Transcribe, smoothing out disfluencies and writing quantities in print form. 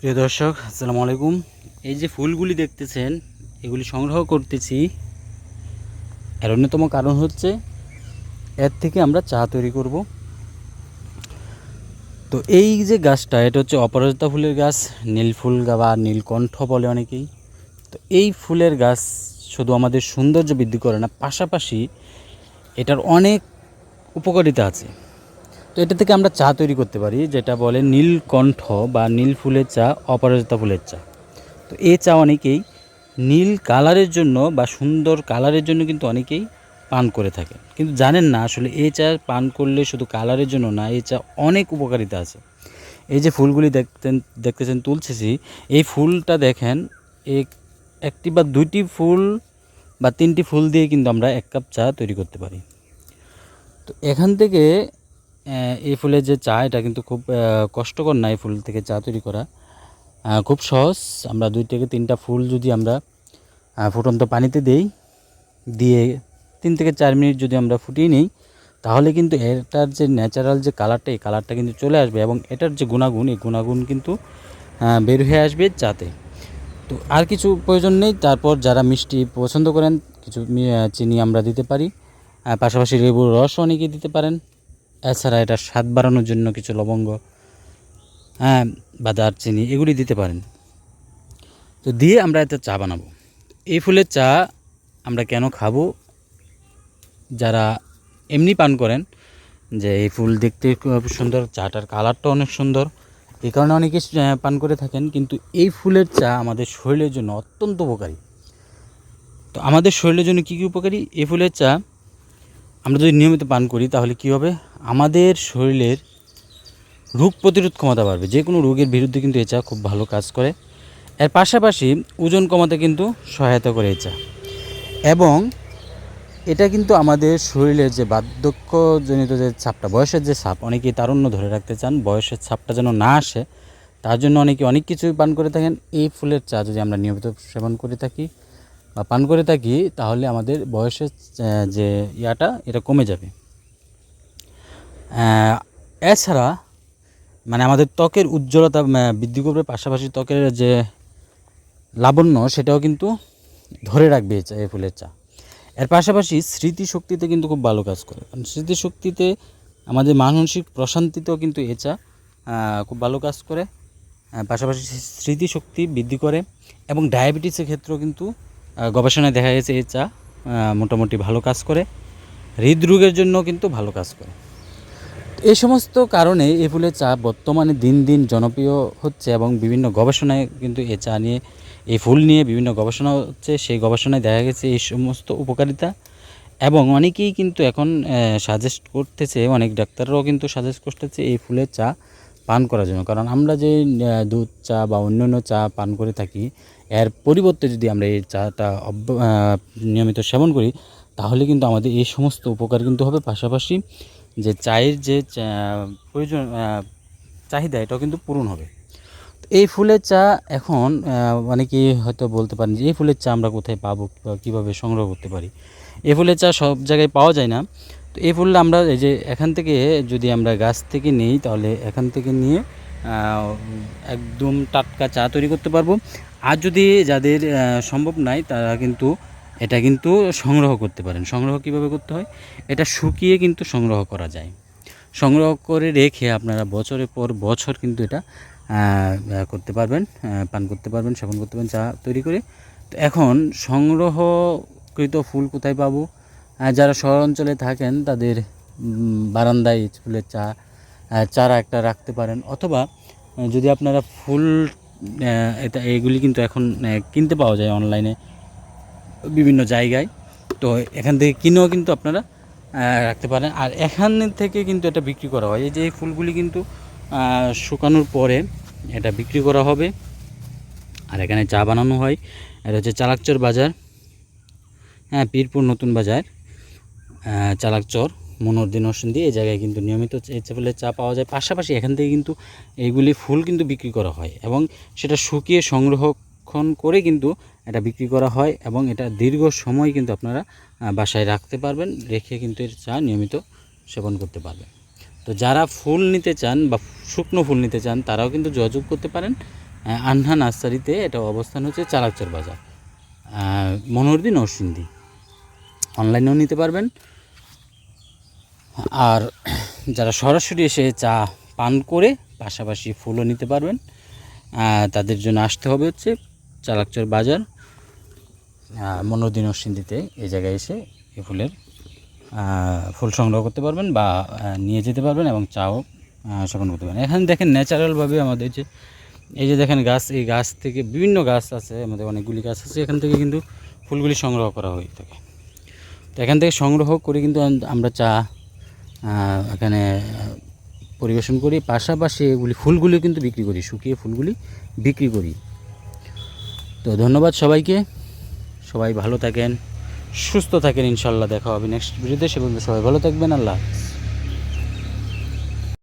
প্রিয় দর্শক, আসসালামু আলাইকুম। এই যে ফুলগুলি দেখতেছেন, এগুলি সংগ্রহ করতেছি। এর অন্যতম কারণ হচ্ছে এর থেকে আমরা চা তৈরি করব। তো এই যে গাছটা, এটা হচ্ছে অপরাজিতা ফুলের গাছ, নীল ফুল বা নীলকণ্ঠ বলে অনেকেই। তো এই ফুলের গাছ শুধু আমাদের সৌন্দর্য বৃদ্ধি করে না, পাশাপাশি এটার অনেক উপকারিতা আছে। তো এটা থেকে আমরা চা তৈরি করতে পারি, যেটা বলে নীলকণ্ঠ বা নীল ফুলের চা, অপরাজিতা ফুলের চা। তো এই চা অনেকেই নীল কালারের জন্য বা সুন্দর কালারের জন্য কিন্তু অনেকেই পান করে থাকে, কিন্তু জানেন না আসলে এই চা পান করলে শুধু কালারের জন্য না, এই চা অনেক উপকারিতা আছে। এই যে ফুলগুলি দেখতেছেন তুলছেছি, এই ফুলটা দেখেন, একটি বা দুইটি ফুল বা তিনটি ফুল দিয়ে কিন্তু আমরা এক কাপ চা তৈরি করতে পারি। তো এখান থেকে এই ফুলের যে চা, এটা কিন্তু খুব কষ্টকর না। এই ফুল থেকে চা তৈরি করা খুব সহজ। আমরা 2 থেকে 3টা ফুল যদি আমরা ফুটন্ত পানিতে দিয়ে 3 থেকে 4 মিনিট যদি আমরা ফুটিয়ে নিই, তাহলে কিন্তু এটার যে ন্যাচারাল যে কালারটা, এই কালারটা কিন্তু চলে আসবে এবং এটার যে গুণাগুণ, এই গুণাগুণ কিন্তু বের হয়ে আসবে চাতে। তো আর কিছু প্রয়োজন নেই। তারপর যারা মিষ্টি পছন্দ করেন, কিছু চিনি আমরা দিতে পারি, পাশাপাশি লেবুর রস অনেকেই দিতে পারেন। এছাড়া এটা স্বাদ বাড়ানোর জন্য কিছু লবঙ্গ বা দারচিনি এগুলি দিতে পারেন। তো দিয়ে আমরা এতে চা বানাবো। এই ফুলের চা আমরা কেন খাবো? যারা এমনি পান করেন, যে এই ফুল দেখতে খুব সুন্দর, চাটার কালারটা অনেক সুন্দর, এই কারণে অনেকে পান করে থাকেন। কিন্তু এই ফুলের চা আমাদের শরীরের জন্য অত্যন্ত উপকারী। তো আমাদের শরীরের জন্য কী কী উপকারী? এই ফুলের চা আমরা যদি নিয়মিত পান করি, তাহলে কী হবে? আমাদের শরীরের রোগ প্রতিরোধ ক্ষমতা বাড়বে। যে কোনো রোগের বিরুদ্ধে কিন্তু এই চা খুব ভালো কাজ করে। এর পাশাপাশি ওজন কমাতে কিন্তু সহায়তা করে এই চা। এবং এটা কিন্তু আমাদের শরীরের যে বার্ধক্যজনিত যে ছাপটা, বয়সের যে ছাপ, অনেকেই তারুণ্য ধরে রাখতে চান, বয়সের ছাপটা যেন না আসে, তার জন্য অনেকে অনেক কিছুই পান করে থাকেন। এই ফুলের চা যদি আমরা নিয়মিত সেবন করে থাকি বা পান করে থাকি, তাহলে আমাদের বয়সের যে এটা কমে যাবে। এছাড়া মানে আমাদের ত্বকের উজ্জ্বলতা বৃদ্ধি করবে, পাশাপাশি ত্বকের যে লাবণ্য, সেটাও কিন্তু ধরে রাখবে এই ফুলের চা। এর পাশাপাশি স্মৃতিশক্তিতে কিন্তু খুব ভালো কাজ করে। কারণ স্মৃতিশক্তিতে, আমাদের মানসিক প্রশান্তিতেও কিন্তু এ চা খুব ভালো কাজ করে। পাশাপাশি স্মৃতিশক্তি বৃদ্ধি করে এবং ডায়াবেটিসের ক্ষেত্রেও কিন্তু গবেষণায় দেখা গেছে এই চা মোটামুটি ভালো কাজ করে। হৃদরোগের জন্য কিন্তু ভালো কাজ করে। এই সমস্ত কারণে এই ফুলের চা বর্তমানে দিন দিন জনপ্রিয় হচ্ছে এবং বিভিন্ন গবেষণায় কিন্তু এই চা নিয়ে, এই ফুল নিয়ে বিভিন্ন গবেষণা হচ্ছে। সেই গবেষণায় দেখা গেছে এই সমস্ত উপকারিতা। এবং অনেকেই কিন্তু এখন সাজেস্ট করতেছে, অনেক ডাক্তাররাও কিন্তু সাজেস্ট করতেছে এই ফুলের চা পান করার জন্য। কারণ আমরা যে দুধ চা বা অন্যান্য চা পান করে থাকি, এর পরিবর্তে যদি আমরা এই চাটা নিয়মিত সেবন করি, তাহলে কিন্তু আমাদের এই সমস্ত উপকার কিন্তু হবে। পাশাপাশি যে চায়ের যে প্রয়োজন চাহিদা, এটাও কিন্তু পূরণ হবে। এই ফুলের চা এখন অনেকেই হয়তো বলতে পারেন যে এই ফুলের চা আমরা কোথায় পাবো, কীভাবে সংগ্রহ করতে পারি? এই ফুলের চা সব জায়গায় পাওয়া যায় না। তো এই ফুলটা আমরা এই যে এখান থেকে যদি আমরা গাছ থেকে নিই, তাহলে এখান থেকে নিয়ে একদম টাটকা চা তৈরি করতে পারবো। আর যদি যাদের সম্ভব নাই, তারা কিন্তু এটা কিন্তু সংগ্রহ করতে পারেন। সংগ্রহ কীভাবে করতে হয়? এটা শুকিয়ে কিন্তু সংগ্রহ করা যায়। সংগ্রহ করে রেখে আপনারা বছরের পর বছর কিন্তু এটা করতে পারবেন, পান করতে পারবেন, সেবন করতে পারবেন চা তৈরি করে। তো এখন সংগ্রহকৃত ফুল কোথায় পাবো? যারা শহর অঞ্চলে থাকেন, তাদের বারান্দায় ফুলের চারা একটা রাখতে পারেন। অথবা যদি আপনারা ফুল এগুলি কিন্তু এখন কিনতে পাওয়া যায় অনলাইনে বিভিন্ন জায়গায়। তো এখান থেকে কিনেও কিন্তু আপনারা রাখতে পারেন। আর এখান থেকে কিন্তু এটা বিক্রি করা হয়। এই যে এই ফুলগুলি কিন্তু শুকানোর পরে এটা বিক্রি করা হবে। আর এখানে চা বানানো হয়। এটা হচ্ছে চালাকচর বাজার, পীরপুর নতুন বাজার, চালাকচর মনোরদিন নরসিংদী, এই জায়গায় কিন্তু নিয়মিত এই ফুলের চা পাওয়া যায়। পাশাপাশি এখান থেকে কিন্তু এইগুলি ফুল কিন্তু বিক্রি করা হয় এবং সেটা শুকিয়ে সংরক্ষণ করে কিন্তু এটা বিক্রি করা হয় এবং এটা দীর্ঘ সময় কিন্তু আপনারা বাসায় রাখতে পারবেন, রেখে কিন্তু এর চা নিয়মিত সেবন করতে পারবেন। তো যারা ফুল নিতে চান বা শুকনো ফুল নিতে চান, তারাও কিন্তু যোগাযোগ করতে পারেন। আন্না নার্সারিতে এটা অবস্থান হচ্ছে চালাকচর বাজার, মনোহরদী নরসিংদী। অনলাইনেও নিতে পারবেন, আর যারা সরাসরি এসে চা পান করে পাশাপাশি ফুলও নিতে পারবেন, তাদের জন্য আসতে হবে হচ্ছে চালাকচর বাজার, মনোহরদী নরসিংদীতে। এই জায়গায় এসে এই ফুলের ফুল সংগ্রহ করতে পারবেন বা নিয়ে যেতে পারবেন এবং চাও সেবন করতে পারবেন। এখানে দেখেন ন্যাচারালভাবে আমাদের যে এই যে দেখেন গাছ, এই গাছ থেকে বিভিন্ন গাছ আছে, আমাদের অনেকগুলি গাছ আছে, এখান থেকে কিন্তু ফুলগুলি সংগ্রহ করা হয়ে থাকে। তো এখান থেকে সংগ্রহ করে কিন্তু আমরা চা এখানে পরিবেশন করি, পাশাপাশি এগুলি ফুলগুলি কিন্তু বিক্রি করি, শুকিয়ে ফুলগুলি বিক্রি করি। তো ধন্যবাদ সবাইকে, সবাই ভালো থাকেন, সুস্থ থাকেন, ইনশাল্লাহ দেখা হবে নেক্সট ভিডিওতে। সে পর্যন্ত সবাই ভালো থাকবেন, আল্লাহ হাফেজ।